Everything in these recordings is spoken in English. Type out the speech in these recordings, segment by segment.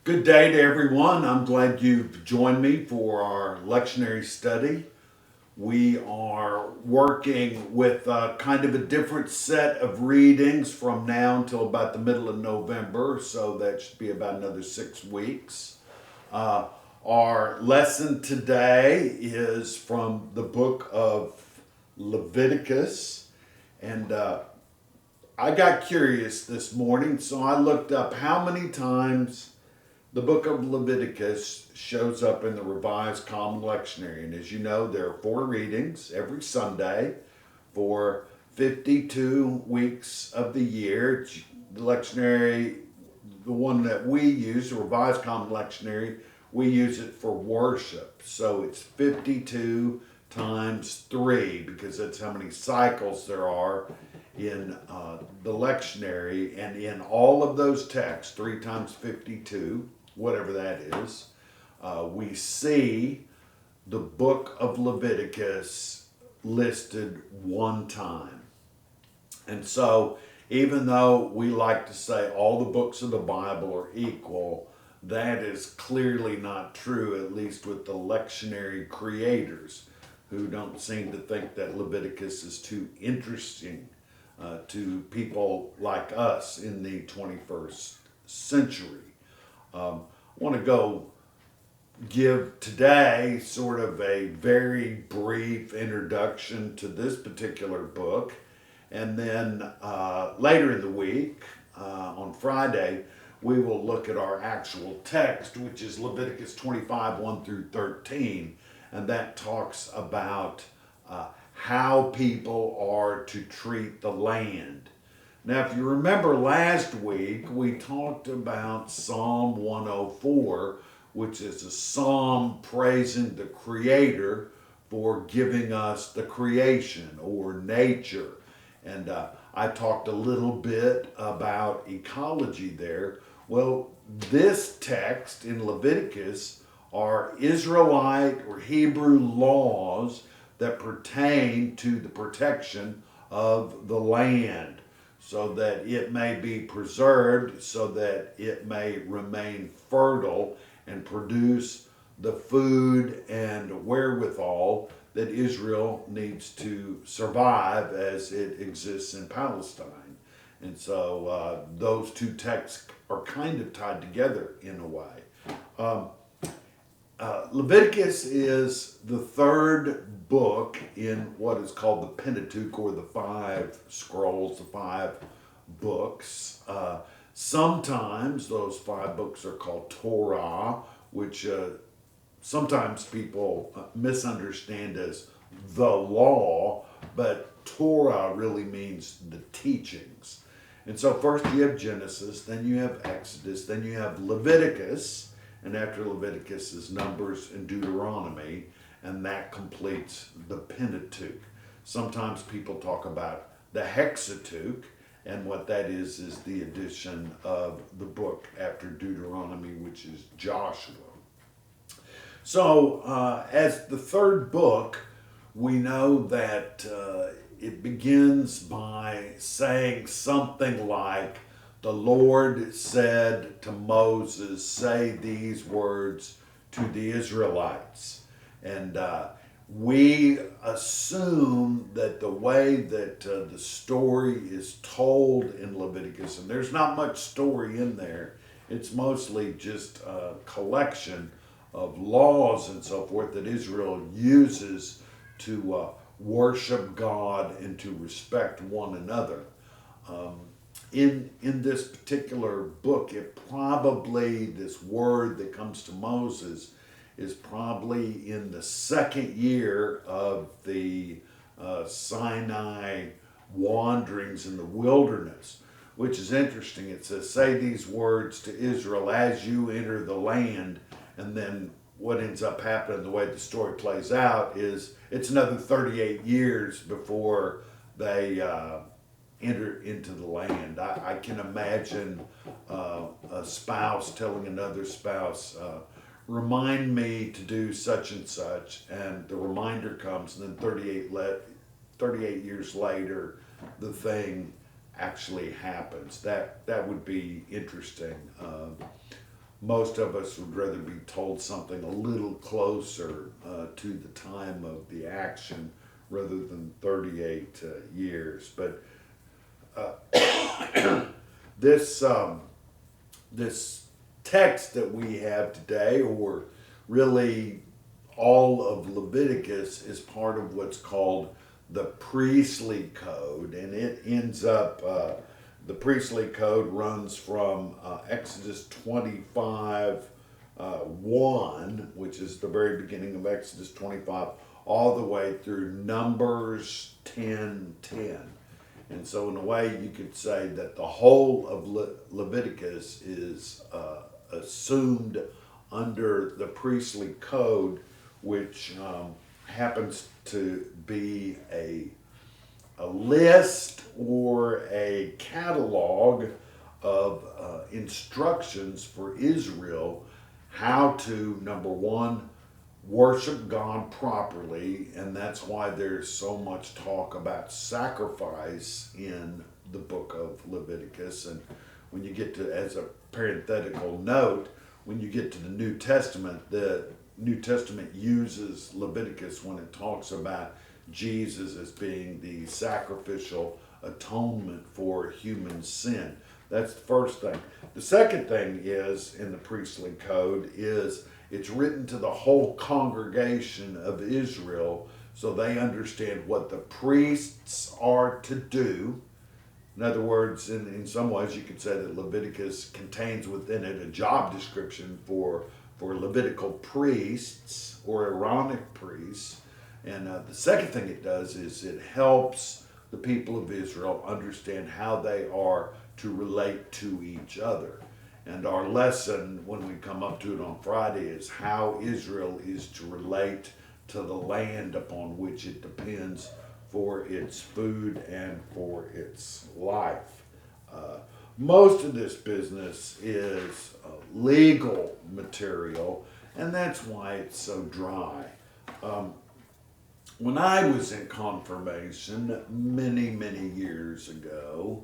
Good day to everyone. I'm glad you've joined me for our lectionary study. We are working with kind of a different set of readings from now until about the middle of November, so that should be about another 6 weeks. Uh, our lesson today is from the book of Leviticus, and I got curious this morning, so I looked up how many times the book of Leviticus shows up in the Revised Common Lectionary. And as you know, there are 4 readings every Sunday for 52 weeks of the year. The lectionary, the one that we use, the Revised Common Lectionary, we use it for worship. So it's 52 times 3 because that's how many cycles there are in the lectionary. And in all of those texts, 3 times 52, whatever that is, we see the book of Leviticus listed one time. And so, even though we like to say all the books of the Bible are equal, that is clearly not true, at least with the lectionary creators, who don't seem to think that Leviticus is too interesting to people like us in the 21st century. I want to go give today sort of a very brief introduction to this particular book. And then later in the week, on Friday, we will look at our actual text, which is Leviticus 25, 1 through 13. And that talks about how people are to treat the land. Now, if you remember last week, we talked about Psalm 104, which is a psalm praising the Creator for giving us the creation or nature. And I talked a little bit about ecology there. Well, this text in Leviticus are Israelite or Hebrew laws that pertain to the protection of the land, so that it may be preserved, so that it may remain fertile and produce the food and wherewithal that Israel needs to survive as it exists in Palestine. And so those two texts are kind of tied together in a way. Leviticus is the third book in what is called the Pentateuch, or the 5 scrolls, the 5 books. Sometimes those 5 books are called Torah, which sometimes people misunderstand as the law, but Torah really means the teachings. And so first you have Genesis, then you have Exodus, then you have Leviticus, and after Leviticus is Numbers and Deuteronomy, and that completes the Pentateuch. Sometimes people talk about the Hexateuch, and what that is the addition of the book after Deuteronomy, which is Joshua. So, as the third book, we know that it begins by saying something like, the Lord said to Moses, say these words to the Israelites. And we assume that the way that the story is told in Leviticus, and there's not much story in there, it's mostly just a collection of laws and so forth that Israel uses to worship God and to respect one another. In this particular book, this word that comes to Moses is probably in the second year of the Sinai wanderings in the wilderness, which is interesting. It says, say these words to Israel as you enter the land, and then what ends up happening, the way the story plays out, is it's another 38 years before they enter into the land. I can imagine a spouse telling another spouse, remind me to do such and such, and the reminder comes, and then 38 years later, the thing actually happens. That would be interesting. most of us would rather be told something a little closer to the time of the action rather than 38 years. But this this text that we have today, or really all of Leviticus, is part of what's called the priestly code, and it ends up. The priestly code runs from Exodus 25 1, which is the very beginning of Exodus 25, all the way through Numbers 10:10. And so, in a way, you could say that the whole of Leviticus is assumed under the priestly code, which happens to be a list or a catalog of instructions for Israel how to, number one, worship God properly, and that's why there's so much talk about sacrifice in the book of Leviticus. And when you get to, as a parenthetical note, when you get to the New Testament uses Leviticus when it talks about Jesus as being the sacrificial atonement for human sin. That's the first thing. The second thing is, in the priestly code, is it's written to the whole congregation of Israel so they understand what the priests are to do. In other words, in some ways you could say that Leviticus contains within it a job description for Levitical priests or Aaronic priests. And the second thing it does is it helps the people of Israel understand how they are to relate to each other. And our lesson, when we come up to it on Friday, is how Israel is to relate to the land upon which it depends for its food and for its life. Most of this business is legal material, and that's why it's so dry. When I was in confirmation many, many years ago,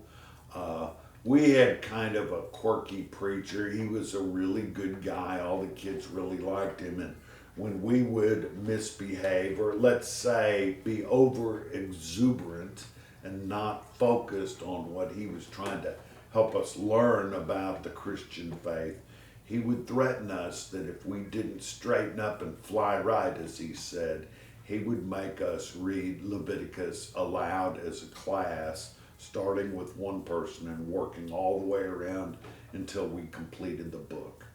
we had kind of a quirky preacher. He was a really good guy. All the kids really liked him. And when we would misbehave, or let's say be over exuberant and not focused on what he was trying to help us learn about the Christian faith, he would threaten us that if we didn't straighten up and fly right, as he said, he would make us read Leviticus aloud as a class, starting with one person and working all the way around until we completed the book.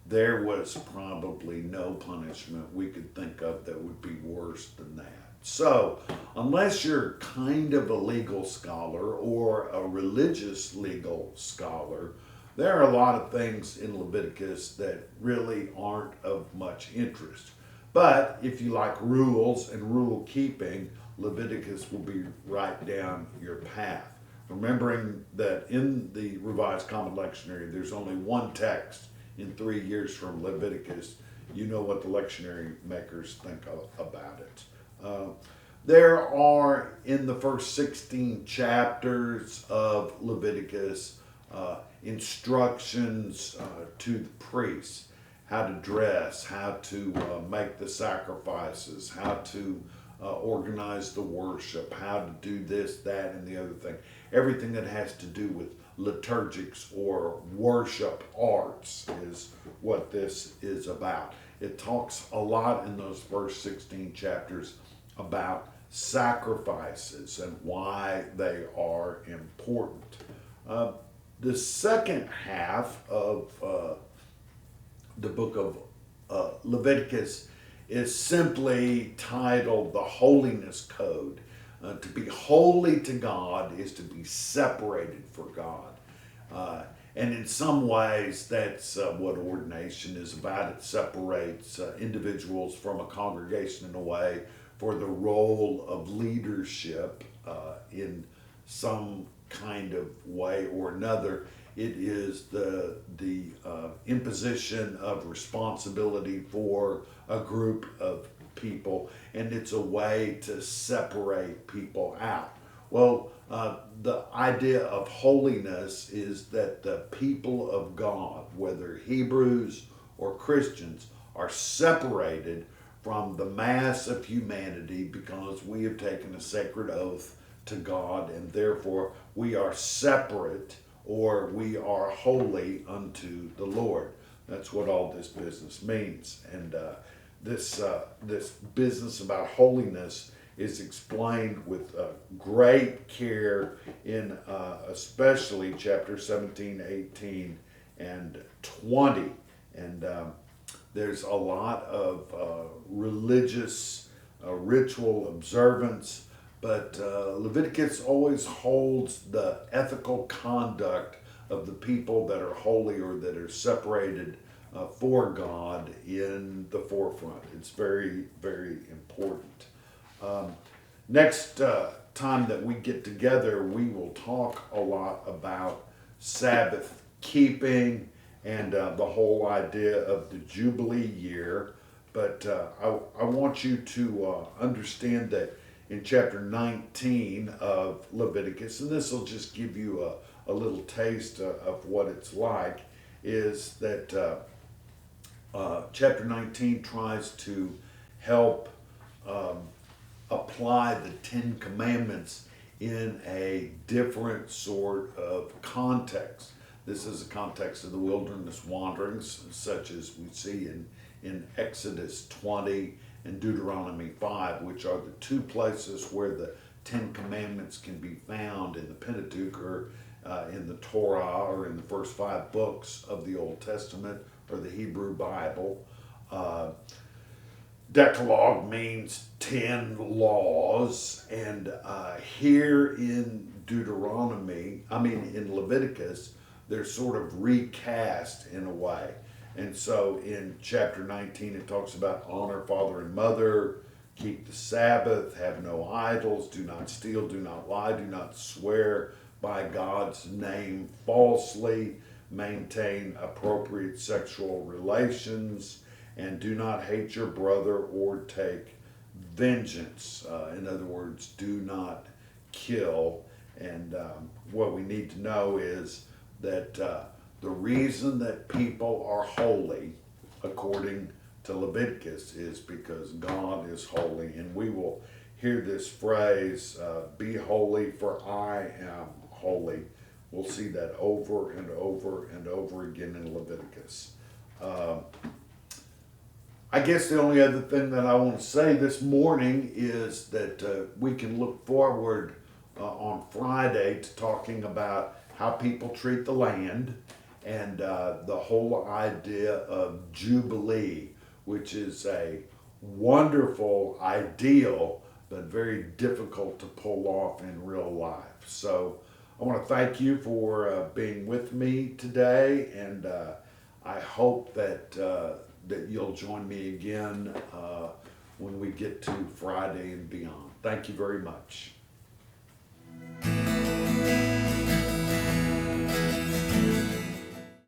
There was probably no punishment we could think of that would be worse than that. So, unless you're kind of a legal scholar or a religious legal scholar, there are a lot of things in Leviticus that really aren't of much interest. But if you like rules and rule keeping, Leviticus will be right down your path. Remembering that in the Revised Common Lectionary, there's only one text in 3 years from Leviticus, you know what the lectionary makers think about it. There are, in the first 16 chapters of Leviticus, instructions to the priests, how to dress, how to make the sacrifices, how to organize the worship, how to do this, that, and the other thing. Everything that has to do with liturgics or worship arts is what this is about. It talks a lot in those first 16 chapters about sacrifices and why they are important. The second half of the book of Leviticus is simply titled the Holiness Code. To be holy to God is to be separated for God. And in some ways, that's what ordination is about. It separates individuals from a congregation in a way for the role of leadership in some kind of way or another. It is the imposition of responsibility for a group of people, and it's a way to separate people out. The idea of holiness is that the people of God, whether Hebrews or Christians, are separated from the mass of humanity because we have taken a sacred oath to God, and therefore we are separate, or we are holy unto the Lord. That's what all this business means. And this business about holiness is explained with great care in especially chapter 17, 18, and 20. And there's a lot of religious ritual observance, but Leviticus always holds the ethical conduct of the people that are holy or that are separated for God in the forefront. It's very, very important. Next time that we get together, we will talk a lot about Sabbath keeping and the whole idea of the Jubilee year. But I want you to understand that in chapter 19 of Leviticus, and this will just give you a little taste of what it's like, is that chapter 19 tries to help apply the Ten Commandments in a different sort of context. This is a context of the wilderness wanderings, such as we see in Exodus 20 and Deuteronomy 5, which are the two places where the Ten Commandments can be found in the Pentateuch, or in the Torah, or in the first 5 books of the Old Testament or the Hebrew Bible. Decalogue means 10 laws, and here in in Leviticus, they're sort of recast in a way. And so in chapter 19, it talks about honor father and mother, keep the Sabbath, have no idols, do not steal, do not lie, do not swear by God's name falsely, maintain appropriate sexual relations, and do not hate your brother or take vengeance. In other words, do not kill. And what we need to know is that the reason that people are holy, according to Leviticus, is because God is holy. And we will hear this phrase, be holy for I am holy. We'll see that over and over and over again in Leviticus. I guess the only other thing that I want to say this morning is that we can look forward on Friday to talking about how people treat the land, and the whole idea of Jubilee, which is a wonderful ideal, but very difficult to pull off in real life. So I want to thank you for being with me today, and I hope that you'll join me again when we get to Friday and beyond. Thank you very much.